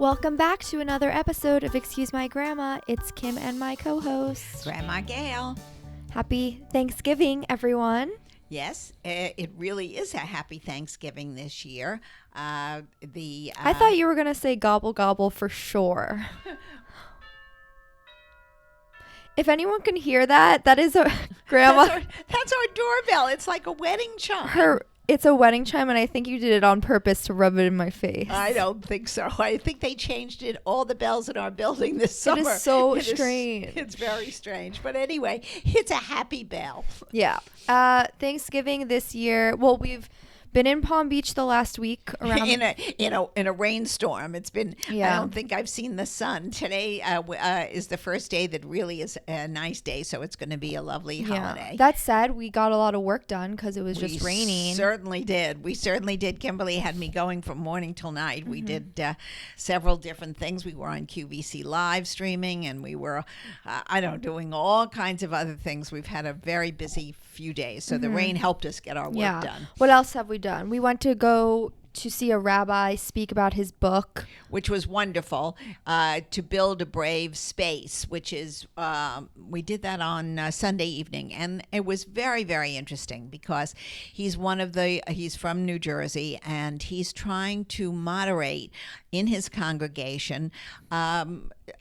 Welcome back to another episode of Excuse My Grandma. It's Kim and my co-host. Grandma Gail. Happy Thanksgiving, everyone. Yes, it really is a happy Thanksgiving this year. I thought you were going to say gobble gobble for sure. If anyone can hear that, that is a grandma. That's our doorbell. It's like a wedding chime. It's a wedding chime, and I think you did it on purpose to rub it in my face. I don't think so. I think they changed all the bells in our building this summer. It is so strange. It's very strange. But anyway, it's a happy bell. Yeah. Thanksgiving this year. Well, we've been in Palm Beach the last week around in a rainstorm. It's been. Yeah. I don't think I've seen the sun. Today is the first day that really is a nice day, so it's going to be a lovely holiday. That said, we got a lot of work done because it was just raining. Certainly did. We certainly did. Kimberly had me going from morning till night. Mm-hmm. We did several different things. We were on QVC live streaming, and we were, doing all kinds of other things. We've had a very busy few days, so the rain helped us get our work done. What else have we done? We went to go to see a rabbi speak about his book, which was wonderful. To build a brave space, which is we did that on Sunday evening, and it was very, very interesting because he's from New Jersey, and he's trying to moderate in his congregation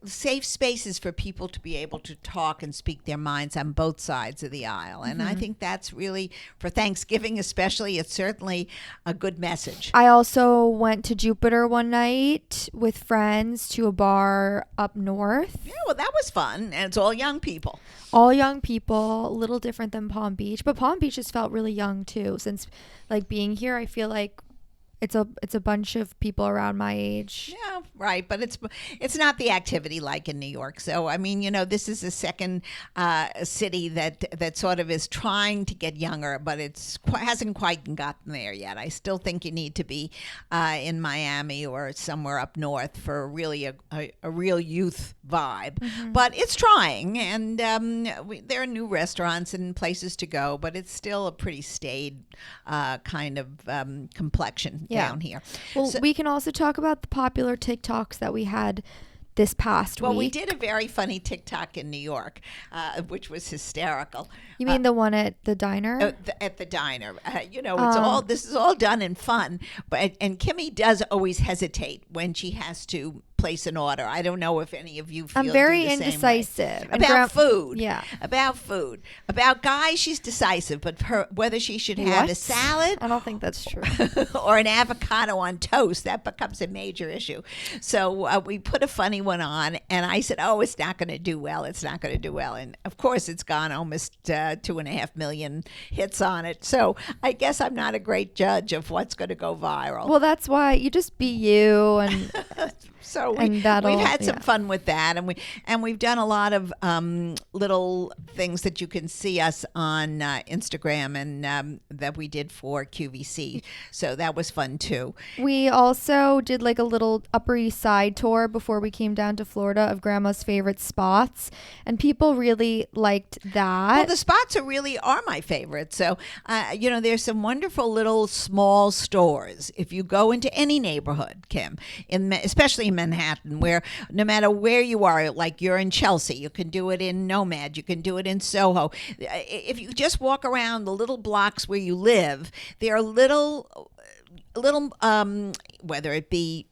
safe spaces for people to be able to talk and speak their minds on both sides of the aisle. And I think that's really, for Thanksgiving especially, it's certainly a good message. I also went to Jupiter one night with friends to a bar up north. Yeah, well, that was fun. And it's all young people. All young people, a little different than Palm Beach. But Palm Beach has felt really young, too. Since, being here, I feel like it's a bunch of people around my age. Yeah, right. But it's not the activity like in New York. So, I mean, this is the second city that sort of is trying to get younger, but hasn't quite gotten there yet. I still think you need to be in Miami or somewhere up north for really a real youth vibe. Mm-hmm. But it's trying, and there are new restaurants and places to go, but it's still a pretty staid kind of complexion. Down here. Well, we can also talk about the popular TikToks that we had this past week. Well, we did a very funny TikTok in New York, which was hysterical. You mean the one at the diner? At the diner. This is all done in fun. And Kimmy does always hesitate when she has to place an order. I don't know if any of you feel I'm very do the indecisive. Same way. About food. Yeah. About food. About guys, she's decisive, but whether she should have a salad. I don't think that's true. Or an avocado on toast, that becomes a major issue. So we put a funny one on, and I said, it's not going to do well. It's not going to do well. And of course, it's gone almost 2.5 million hits on it. So I guess I'm not a great judge of what's going to go viral. Well, that's why you just be you and. So we've had some fun with that, and we've done a lot of little things that you can see us on Instagram, and that we did for QVC. So that was fun too. We also did a little Upper East Side tour before we came down to Florida of Grandma's favorite spots, and people really liked that. Well, the spots are my favorite. So there's some wonderful little small stores if you go into any neighborhood, Kim, especially in Manhattan, where no matter where you are, like you're in Chelsea, you can do it in Nomad, you can do it in Soho. If you just walk around the little blocks where you live, there are little whether it be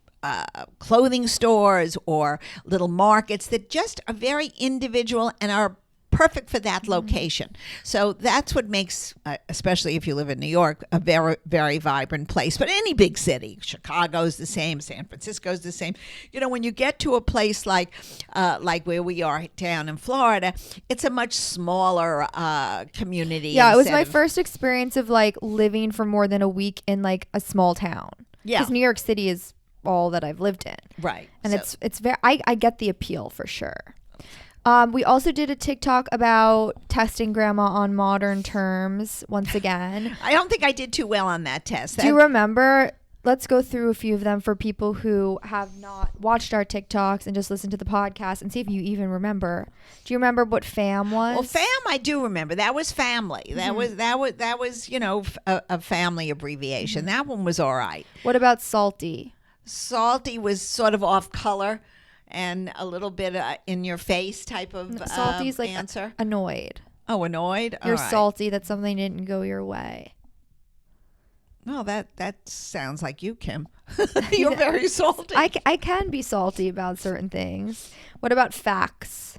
clothing stores or little markets that just are very individual and are perfect for that location. So that's what makes, especially if you live in New York, a very, very vibrant place. But any big city, Chicago's the same, San Francisco's the same. When you get to a place like where we are down in Florida, it's a much smaller community. Yeah, it was my first experience of living for more than a week in a small town. Yeah, because New York City is all that I've lived in. Right, and it's very. I get the appeal for sure. We also did a TikTok about testing Grandma on modern terms once again. I don't think I did too well on that test. Do you remember? Let's go through a few of them for people who have not watched our TikToks and just listened to the podcast and see if you even remember. Do you remember what FAM was? Well, FAM, I do remember. That was family. That was a family abbreviation. That one was all right. What about Salty? Salty was sort of off color and a little bit in your face type of Salty's like answer. annoyed. Oh, annoyed? You're All right. salty that something didn't go your way. Well, that sounds like you, Kim. You're very salty. I can be salty about certain things. What about facts?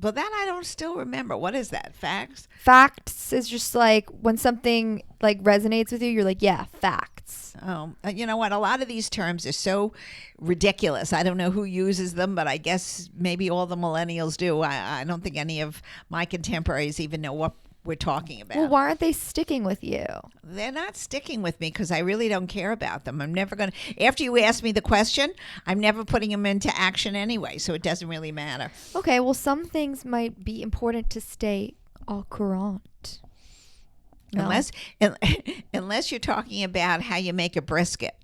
But that I don't still remember. What is that? Facts? Facts is just like when something like resonates with you, you're like, yeah, facts. Oh, you know what? A lot of these terms are so ridiculous. I don't know who uses them, but I guess maybe all the millennials do. I don't think any of my contemporaries even know what we're talking about. Well, why aren't they sticking with you? They're not sticking with me because I really don't care about them. I'm never going to, after you ask me the question, I'm never putting them into action anyway, so it doesn't really matter. Okay, well, some things might be important to stay au courant. No. Unless you're talking about how you make a brisket.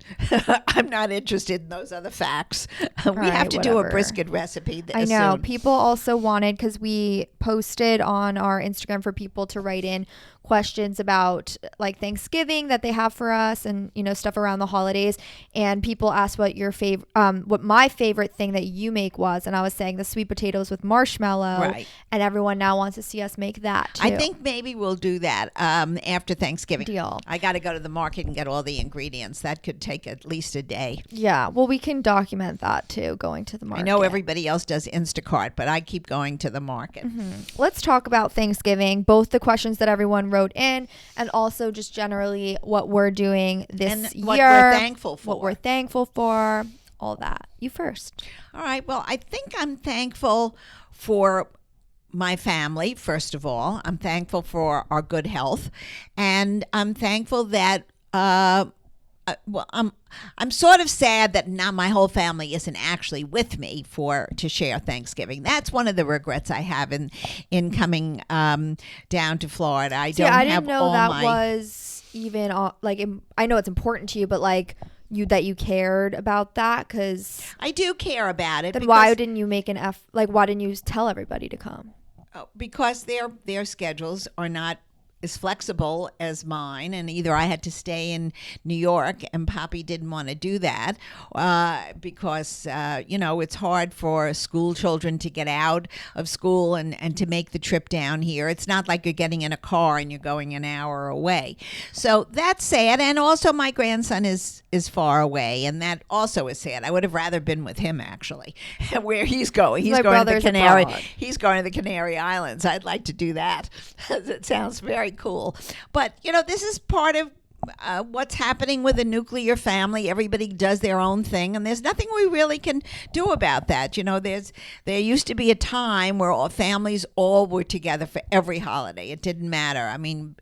I'm not interested in those other facts. We right, have to do a whatever. brisket recipe I know. soon. People also wanted, because we posted on our Instagram for people to write in questions about like Thanksgiving that they have for us and, you know, stuff around the holidays. And people asked what your favorite, what my favorite thing that you make was. And I was saying the sweet potatoes with marshmallow. Right. And everyone now wants to see us make that too. I think maybe we'll do that after Thanksgiving. Deal. I got to go to the market and get all the ingredients. That could take at least a day. Yeah. Well, we can document that too, going to the market. I know everybody else does Instacart, but I keep going to the market. Let's talk about Thanksgiving, both the questions that everyone wrote in and also just generally what we're doing this And year. what we're thankful for. What we're thankful for, all that. You first. All right. Well, I think I'm thankful for my family, first of all. I'm thankful for our good health. And I'm thankful that well, I'm sort of sad that now my whole family isn't actually with me to share Thanksgiving. That's one of the regrets I have in coming down to Florida. I didn't know that was even I know it's important to you, but like that you cared about that, because I do care about it. Then why didn't you make why didn't you tell everybody to come? Because their schedules are not as flexible as mine, and either I had to stay in New York and Poppy didn't want to do that because it's hard for school children to get out of school and to make the trip down here. It's not like you're getting in a car and you're going an hour away. So that's sad. And also my grandson is far away, and that also is sad. I would have rather been with him, actually. Where he's going. He's going to the Canary. He's going to the Canary Islands. I'd like to do that. It sounds very cool. But, this is part of what's happening with a nuclear family. Everybody does their own thing, and there's nothing we really can do about that. There used to be a time where all families all were together for every holiday. It didn't matter. I mean,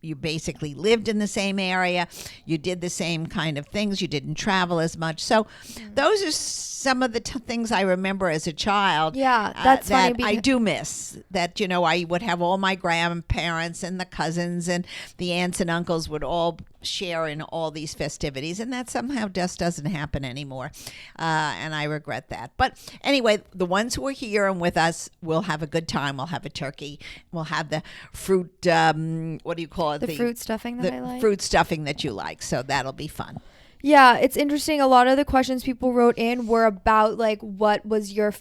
you basically lived in the same area. You did the same kind of things. You didn't travel as much. So those are some of the things I remember as a child. Yeah, that's that funny. I do miss. That, I would have all my grandparents and the cousins and the aunts and uncles would all share in all these festivities, and that somehow just doesn't happen anymore, and I regret that. But anyway, the ones who are here and with us will have a good time. We'll have a turkey. We'll have the fruit. What do you call it? The fruit stuffing that I like. Fruit stuffing that you like. So that'll be fun. Yeah, it's interesting. A lot of the questions people wrote in were about what was your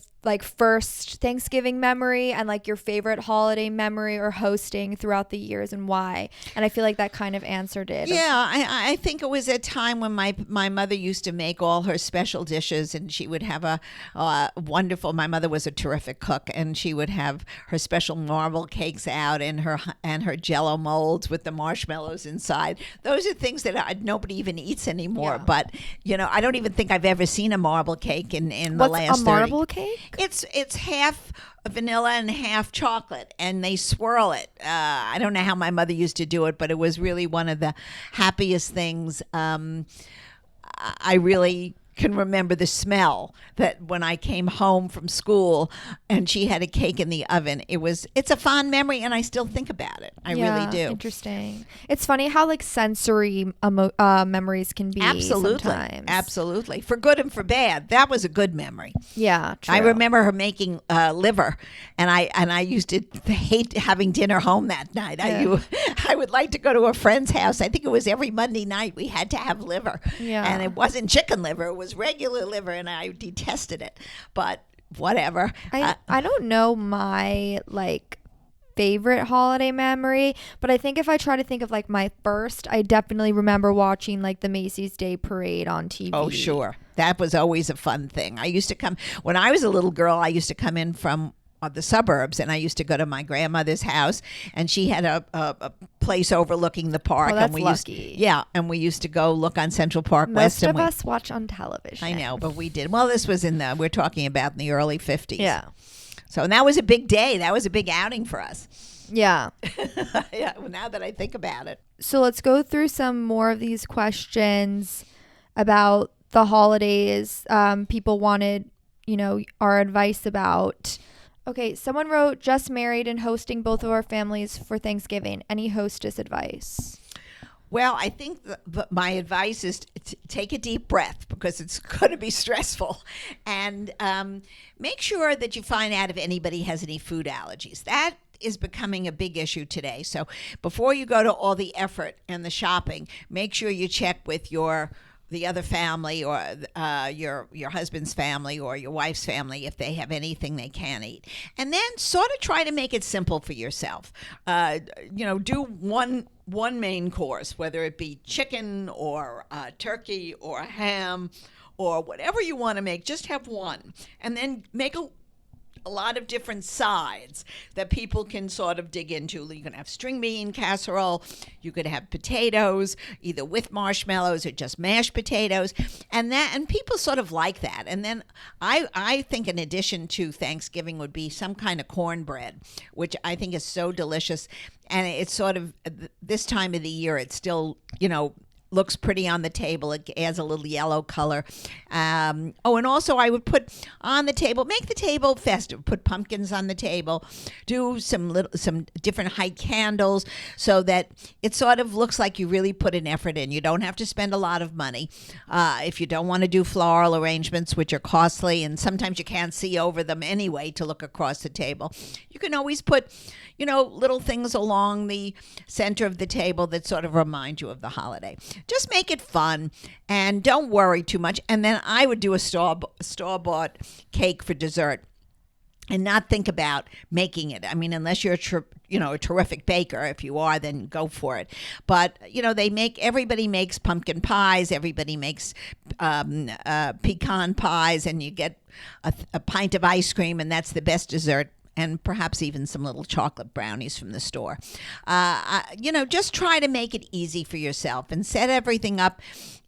first Thanksgiving memory and your favorite holiday memory or hosting throughout the years and why. And I feel like that kind of answered it. Yeah, I think it was a time when my mother used to make all her special dishes, and she would have a wonderful. My mother was a terrific cook, and she would have her special marble cakes out and her Jello molds with the marshmallows inside. Those are things that nobody even eats anymore. Yeah. But I don't even think I've ever seen a marble cake in the last. What's a marble cake? It's half vanilla and half chocolate, and they swirl it. I don't know how my mother used to do it, but it was really one of the happiest things I really can remember the smell that when I came home from school and she had a cake in the oven. It's a fond memory, and I still think about it. I really do. Interesting. It's funny how like sensory memories can be. Absolutely. Sometimes. Absolutely. For good and for bad. That was a good memory. Yeah, true. I remember her making liver, and I used to hate having dinner home that night. I would like to go to a friend's house. I think it was every Monday night we had to have liver. Yeah. And it wasn't chicken liver, it was regular liver, and I detested it. But whatever. I don't know my like favorite holiday memory, but I think if I try to think of like my first, I definitely remember watching like the Macy's Day Parade on TV. Oh, sure. That was always a fun thing. I used to come, when I was a little girl, I used to come in from the suburbs, and I used to go to my grandmother's house, and she had a place overlooking the park. Oh, that's and we lucky. and we used to go look on Central Park West. Most of us watch on television. I know, but we did. Well, this was we're talking about in the early 50s. Yeah. So and that was a big day. That was a big outing for us. Yeah. Yeah, well, now that I think about it. So let's go through some more of these questions about the holidays. People wanted, our advice about. Okay, someone wrote, just married and hosting both of our families for Thanksgiving. Any hostess advice? Well, I think my advice is to take a deep breath, because it's going to be stressful. And make sure that you find out if anybody has any food allergies. That is becoming a big issue today. So before you go to all the effort and the shopping, make sure you check with the other family, or your husband's family or your wife's family, if they have anything they can eat. And then sort of try to make it simple for yourself. Do one main course, whether it be chicken or turkey or ham or whatever you want to make. Just have one. And then make a lot of different sides that people can sort of dig into. You can have string bean casserole. You could have potatoes, either with marshmallows or just mashed potatoes, and people sort of like that. And then I think an addition to Thanksgiving would be some kind of cornbread, which I think is so delicious. And it's sort of this time of the year. It's still looks pretty on the table. It adds a little yellow color. And also I would put on the table, make the table festive. Put pumpkins on the table. Do some different height candles, so that it sort of looks like you really put an effort in. You don't have to spend a lot of money. If you don't want to do floral arrangements, which are costly, and sometimes you can't see over them anyway to look across the table, you can always put little things along the center of the table that sort of remind you of the holiday. Just make it fun and don't worry too much. And then I would do a store-bought cake for dessert and not think about making it. I mean, unless you're a terrific baker. If you are, then go for it. But everybody makes pumpkin pies. Everybody makes pecan pies, and you get a pint of ice cream, and that's the best dessert. And perhaps even some little chocolate brownies from the store. Just try to make it easy for yourself and set everything up.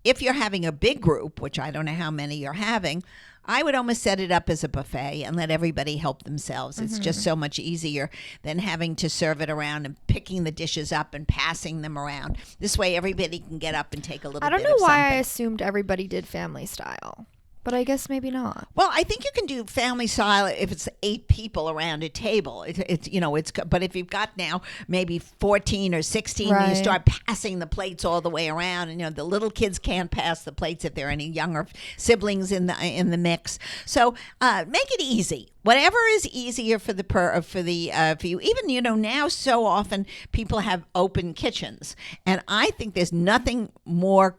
If you're having a big group, which I don't know how many you're having, I would almost set it up as a buffet and let everybody help themselves. It's just so much easier than having to serve it around and picking the dishes up and passing them around. This way, everybody can get up and take a little bit of something. I don't know why I assumed everybody did family style. But I guess maybe not. Well, I think you can do family style if it's 8 people around a table. But if you've got now maybe 14 or 16, right, you start passing the plates all the way around, and the little kids can't pass the plates if there are any younger siblings in the mix. So make it easy. Whatever is easier for you. Even now so often people have open kitchens, and I think there's nothing more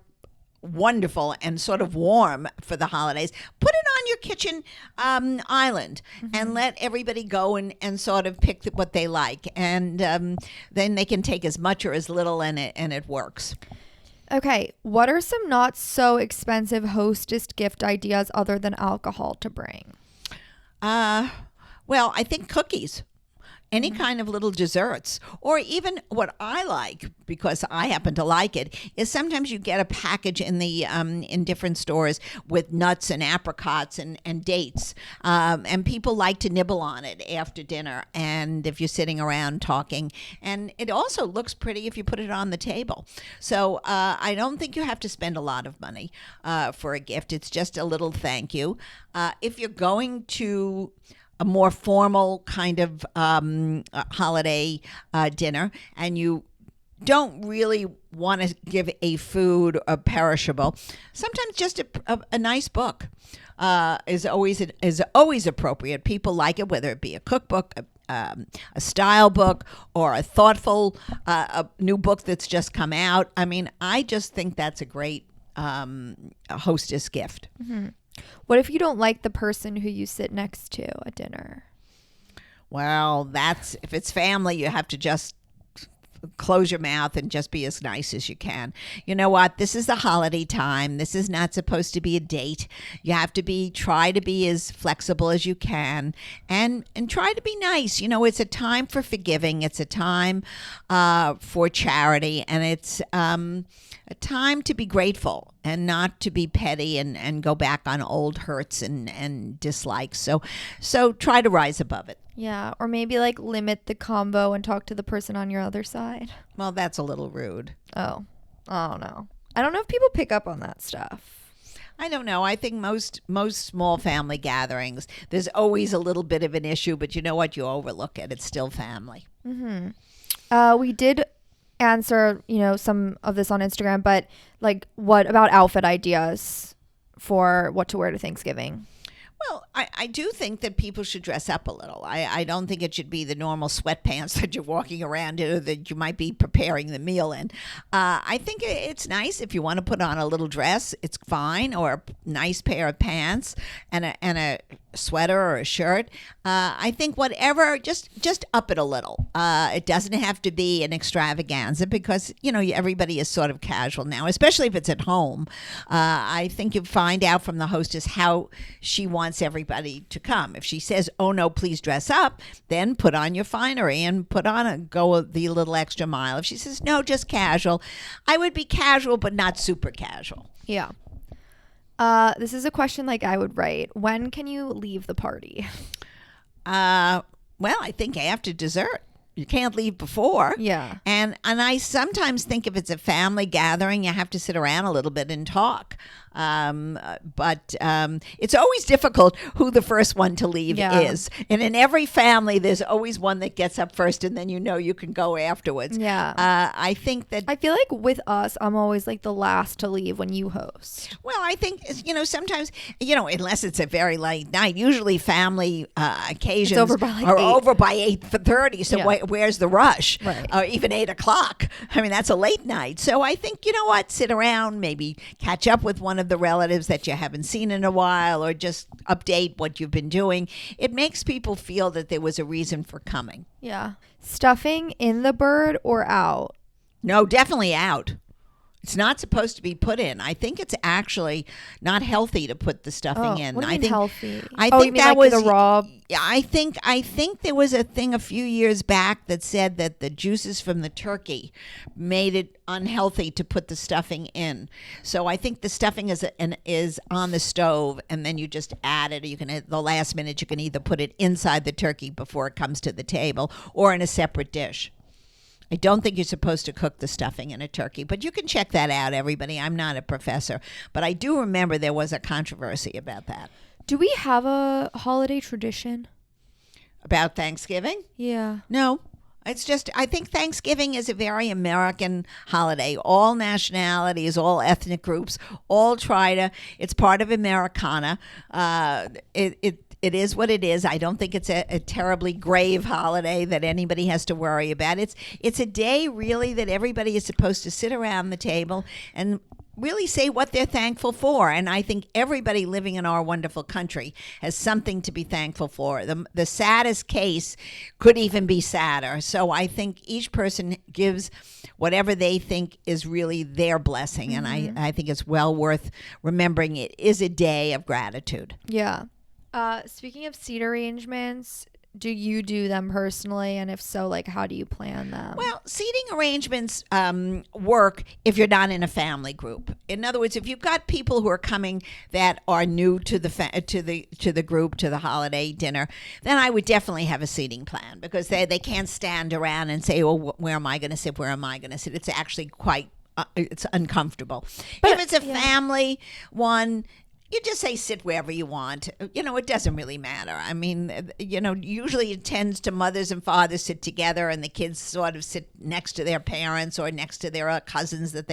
wonderful and sort of warm for the holidays. Put it on your kitchen island and let everybody go and sort of pick what they like, and then they can take as much or as little, and it works. Okay, what are some not so expensive hostess gift ideas other than alcohol to bring? Well, I think cookies. any kind of little desserts, or even what I like, because I happen to like it, is sometimes you get a package in the in different stores with nuts and apricots and dates, and people like to nibble on it after dinner, and if you're sitting around talking, and it also looks pretty if you put it on the table. So I don't think you have to spend a lot of money for a gift. It's just a little thank you. If you're going to a more formal kind of holiday dinner, and you don't really want to give a food a perishable, sometimes just a nice book is always appropriate. People like it, whether it be a cookbook, a style book, or a thoughtful a new book that's just come out. I mean, I just think that's a great hostess gift. Mm-hmm. What if you don't like the person who you sit next to at dinner? Well, if it's family, you have to just close your mouth and just be as nice as you can. You know what? This is the holiday time. This is not supposed to be a date. You have to try to be as flexible as you can, and try to be nice. You know, it's a time for forgiving. It's a time for charity, and it's a time to be grateful and not to be petty and go back on old hurts and dislikes. So try to rise above it. Yeah, or maybe like limit the combo and talk to the person on your other side. Well, that's a little rude. Oh no. I don't know if people pick up on that stuff. I don't know. I think most small family gatherings, there's always a little bit of an issue, but you know what? You overlook it. It's still family. Mm-hmm. We did answer, some of this on Instagram, but like, what about outfit ideas for what to wear to Thanksgiving? Well, I do think that people should dress up a little. I don't think it should be the normal sweatpants that you're walking around in, or that you might be preparing the meal in. I think it's nice if you want to put on a little dress, it's fine, or a nice pair of pants and a sweater or a shirt. I think whatever, just up it a little. It doesn't have to be an extravaganza, because everybody is sort of casual now, especially if it's at home. I think you find out from the hostess how she wants everybody to come. If she says, "Oh no, please dress up," then put on your finery and go the little extra mile. If she says, "No, just casual," I would be casual but not super casual. Yeah. This is a question like I would write. When can you leave the party? Well, I think after dessert. You can't leave before. Yeah. And I sometimes think if it's a family gathering, you have to sit around a little bit and talk. But it's always difficult who the first one to leave is. And in every family, there's always one that gets up first, and then you can go afterwards. Yeah. I think that... I feel like with us, I'm always like the last to leave when you host. Well, I think, sometimes, unless it's a very late night, usually family occasions over by like are 8. over by 8:30. So where's the rush? Right. Even 8 o'clock. I mean, that's a late night. So I think, sit around, maybe catch up with one of the relatives that you haven't seen in a while, or just update what you've been doing. It makes people feel that there was a reason for coming. Yeah. Stuffing in the bird or out? No, definitely out. It's not supposed to be put in. I think it's actually not healthy to put the stuffing in. What do you mean healthy? I think you mean that like was the raw. I think there was a thing a few years back that said that the juices from the turkey made it unhealthy to put the stuffing in. So I think the stuffing is on the stove, and then you just add it. You can, at the last minute, you can either put it inside the turkey before it comes to the table, or in a separate dish. I don't think you're supposed to cook the stuffing in a turkey, but you can check that out, everybody. I'm not a professor, but I do remember there was a controversy about that. Do we have a holiday tradition? About Thanksgiving? Yeah. No. It's just, I think Thanksgiving is a very American holiday. All nationalities, all ethnic groups, all it's part of Americana. It is what it is. I don't think it's a terribly grave holiday that anybody has to worry about. It's a day, really, that everybody is supposed to sit around the table and really say what they're thankful for. And I think everybody living in our wonderful country has something to be thankful for. The saddest case could even be sadder. So I think each person gives whatever they think is really their blessing. Mm-hmm. And I think it's well worth remembering. It is a day of gratitude. Yeah. Speaking of seat arrangements, do you do them personally? And if so, like, how do you plan them? Well, seating arrangements work if you're not in a family group. In other words, if you've got people who are coming that are new to the group, to the holiday dinner, then I would definitely have a seating plan, because they can't stand around and say, "Oh, where am I going to sit? Where am I going to sit?" It's actually quite it's uncomfortable. But if it's a family one, you just say sit wherever you want. It doesn't really matter. I mean, usually it tends to mothers and fathers sit together, and the kids sort of sit next to their parents or next to their cousins that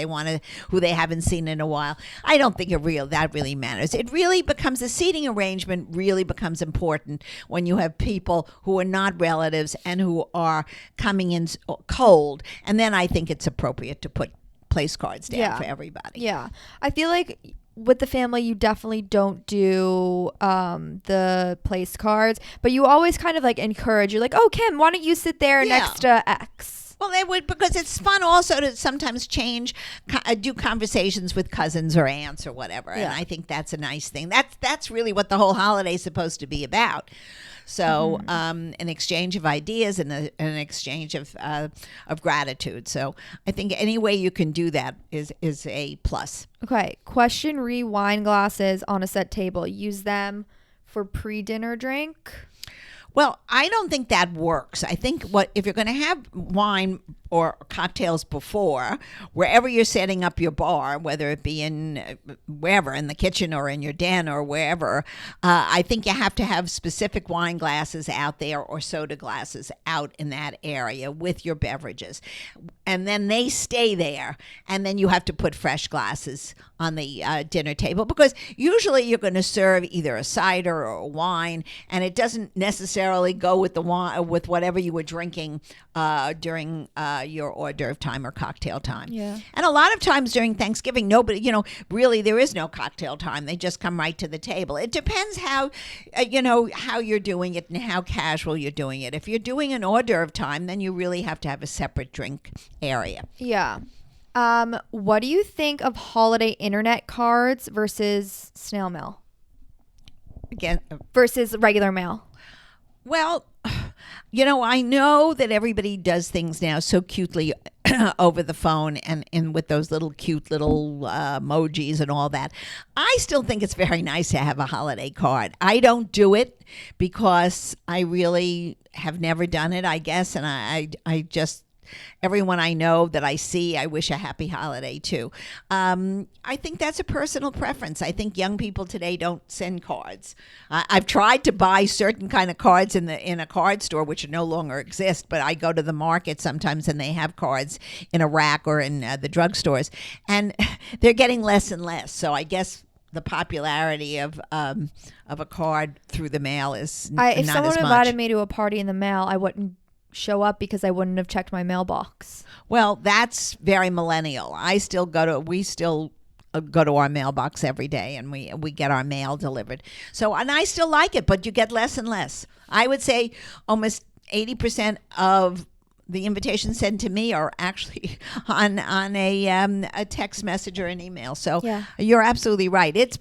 who they haven't seen in a while. I don't think that really matters. It really becomes, the seating arrangement really becomes important when you have people who are not relatives and who are coming in cold. And then I think it's appropriate to put place cards down for everybody. Yeah. I feel like with the family, you definitely don't do the place cards, but you always kind of like encourage. You're like, "Oh, Kim, why don't you sit there next to X?" Well, they would, because it's fun also to sometimes do conversations with cousins or aunts or whatever. And I think that's a nice thing. That's really what the whole holiday is supposed to be about. So an exchange of ideas and an exchange of gratitude. So I think any way you can do that is a plus. Okay. Question: wine glasses on a set table. Use them for pre-dinner drink? Well, I don't think that works. I think if you're going to have wine or cocktails before, wherever you're setting up your bar, whether it be in wherever, in the kitchen or in your den or wherever, I think you have to have specific wine glasses out there or soda glasses out in that area with your beverages. And then they stay there. And then you have to put fresh glasses on the dinner table, because usually you're going to serve either a cider or a wine, and it doesn't necessarily go with the wine, with whatever you were drinking during your hors d'oeuvre time or cocktail time. Yeah. And a lot of times during Thanksgiving, nobody, really there is no cocktail time. They just come right to the table. It depends how you're doing it and how casual you're doing it. If you're doing an hors d'oeuvre time, then you really have to have a separate drink area. Yeah. What do you think of holiday internet cards versus snail mail? Again, versus regular mail? Well, I know that everybody does things now so cutely over the phone and with those little cute little emojis and all that. I still think it's very nice to have a holiday card. I don't do it because I really have never done it, I guess, and I just... everyone I know that I see, I wish a happy holiday to. I think that's a personal preference. I think young people today don't send cards. I've tried to buy certain kind of cards in a card store, which no longer exist, but I go to the market sometimes and they have cards in a rack or in the drugstores, and they're getting less and less. So I guess the popularity of a card through the mail is not as much. If someone invited me to a party in the mail, I wouldn't show up because I wouldn't have checked my mailbox. Well, that's very millennial. We still go to our mailbox every day, and we get our mail delivered. So, and I still like it, but you get less and less. I would say almost 80% of the invitations sent to me are actually on a text message or an email. So you're absolutely right. It's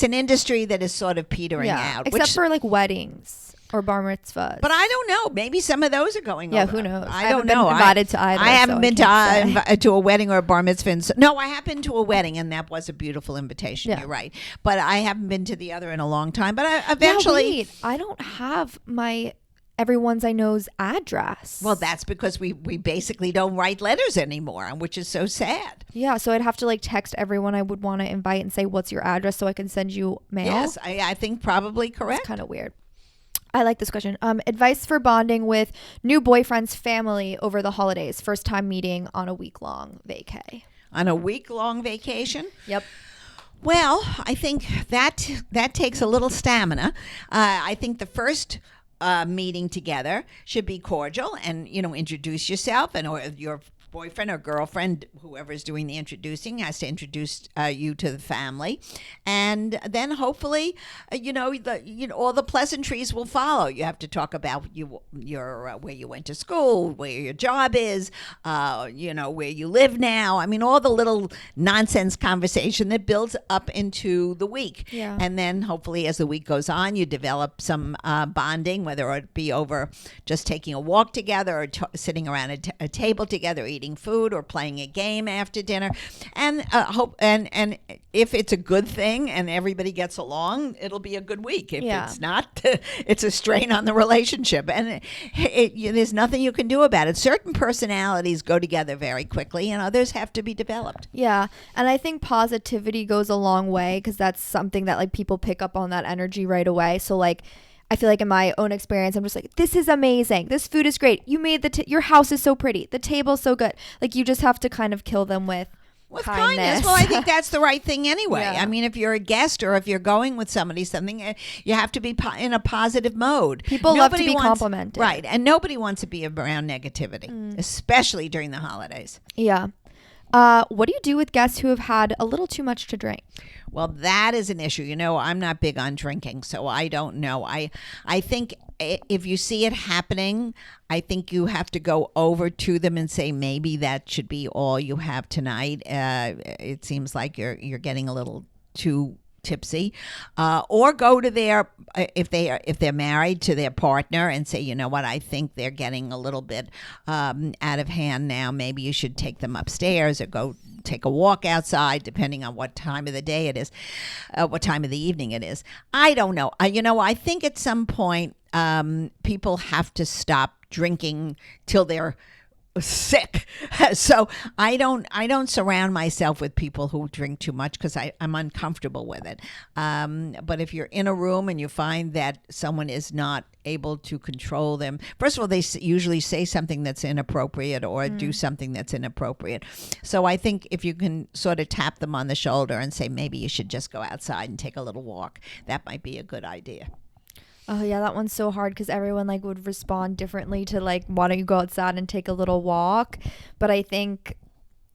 an industry that is sort of petering out. Except for like weddings or bar mitzvahs. But I don't know. Maybe some of those are going over. Yeah, who knows? I don't know. Invited to either. I haven't been to a wedding or a bar mitzvah. No, I have been to a wedding, and that was a beautiful invitation. Yeah. You're right. But I haven't been to the other in a long time. But eventually... I don't have everyone's I know's address. Well, that's because we basically don't write letters anymore, which is so sad. Yeah, so I'd have to text everyone I would want to invite and say, what's your address so I can send you mail? Yes, I think probably correct. It's kind of weird. I like this question. Advice for bonding with new boyfriend's family over the holidays. First time meeting on a week-long vacay. On a week-long vacation? Yep. Well, I think that takes a little stamina. I think the first meeting together should be cordial and, introduce yourself and or your boyfriend or girlfriend, whoever's doing the introducing, has to introduce you to the family, and then hopefully, all the pleasantries will follow. You have to talk about your where you went to school, where your job is, where you live now. I mean, all the little nonsense conversation that builds up into the week. Yeah. And then hopefully, as the week goes on, you develop some bonding, whether it be over just taking a walk together or sitting around a table together, eating food, or playing a game after dinner. And and if it's a good thing and everybody gets along, it'll be a good week. If it's not, it's a strain on the relationship. And there's nothing you can do about it. Certain personalities go together very quickly, and others have to be developed. Yeah. And I think positivity goes a long way, because that's something that like people pick up on that energy right away. So like, I feel like in my own experience, I'm just like, this is amazing. This food is great. You made your house is so pretty. The table's so good. Like, you just have to kind of kill them with kindness. Well, I think that's the right thing anyway. Yeah. I mean, if you're a guest or if you're going with somebody, you have to be in a positive mode. People love to be complimented. Right. And nobody wants to be around negativity, especially during the holidays. Yeah. What do you do with guests who have had a little too much to drink? Well, that is an issue. I'm not big on drinking, so I don't know. I think if you see it happening, I think you have to go over to them and say, maybe that should be all you have tonight. It seems like you're getting a little too tipsy, or go to their if they're married, to their partner and say, you know what, I think they're getting a little bit out of hand now. Maybe you should take them upstairs or go take a walk outside, depending on what time of the day it is, what time of the evening it is. I don't know. I think at some point people have to stop drinking till they're sick. So I don't surround myself with people who drink too much, because I'm uncomfortable with it. But if you're in a room and you find that someone is not able to control them, first of all, they usually say something that's inappropriate or do something that's inappropriate. So I think if you can sort of tap them on the shoulder and say, maybe you should just go outside and take a little walk, that might be a good idea. Oh yeah, that one's so hard, because everyone like would respond differently to like, why don't you go outside and take a little walk? But I think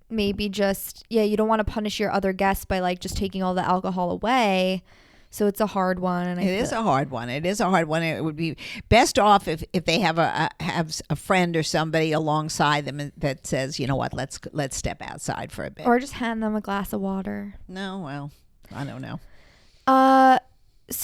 maybe just, you don't want to punish your other guests by like just taking all the alcohol away. So it's a hard one. And It is a hard one. It would be best off if they have a friend or somebody alongside them that says, you know what, let's step outside for a bit. Or just hand them a glass of water. No, well, I don't know.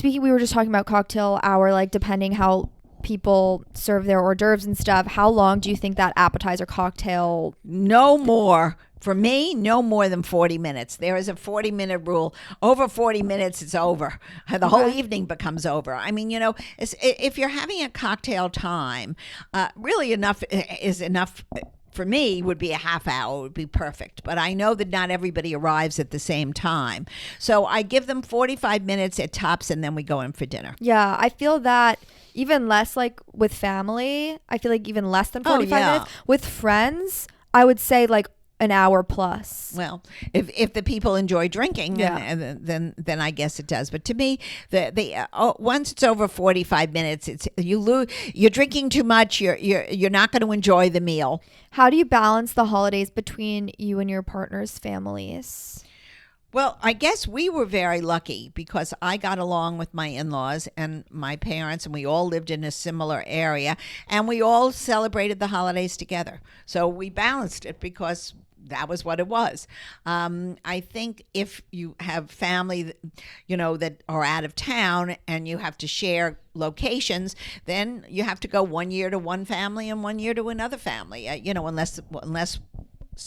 We were just talking about cocktail hour, like depending how people serve their hors d'oeuvres and stuff. How long do you think that appetizer cocktail? No more. For me, no more than 40 minutes. There is a 40-minute rule. Over 40 minutes, it's over. The whole evening becomes over. I mean, if you're having a cocktail time, really enough is enough. For me, would be a half hour, would be perfect. But I know that not everybody arrives at the same time. So I give them 45 minutes at tops, and then we go in for dinner. Yeah, I feel that even less, like with family, I feel like even less than 45 minutes. With friends, I would say like an hour plus. Well, if the people enjoy drinking, then I guess it does. But to me, once it's over 45 minutes, you're drinking too much. You're not going to enjoy the meal. How do you balance the holidays between you and your partner's families? Well, I guess we were very lucky because I got along with my in-laws and my parents, and we all lived in a similar area, and we all celebrated the holidays together. So we balanced it because that was what it was. I think if you have family, that are out of town and you have to share locations, then you have to go 1 year to one family and 1 year to another family, unless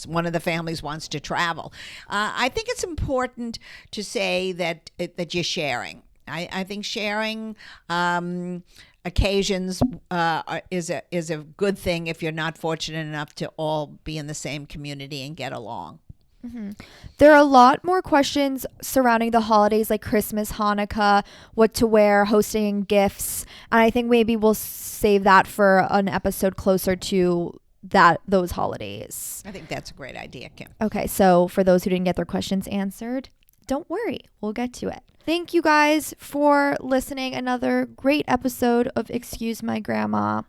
one of the families wants to travel. I think it's important to say that you're sharing. I think sharing occasions is a good thing if you're not fortunate enough to all be in the same community and get along. Mm-hmm. There are a lot more questions surrounding the holidays, like Christmas, Hanukkah, what to wear, hosting gifts, and I think maybe we'll save that for an episode closer to those holidays. I think that's a great idea, Kim. Okay, so for those who didn't get their questions answered, don't worry, we'll get to it. Thank you guys for listening. Another great episode of Excuse My Grandma.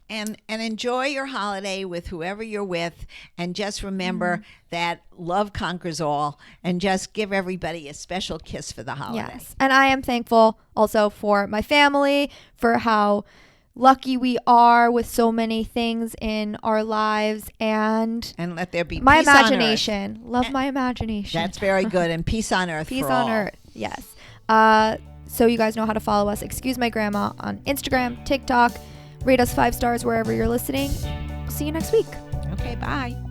And enjoy your holiday with whoever you're with, and just remember that love conquers all, and just give everybody a special kiss for the holiday. Yes. And I am thankful also for my family, for how lucky we are with so many things in our lives, and let there be my peace on earth. imagination. Love my imagination. That's very good. And peace on earth. Peace for on all. earth. Yes. So you guys know how to follow us. Excuse My Grandma on Instagram, TikTok. Rate us 5 stars wherever you're listening. See you next week. Okay, bye.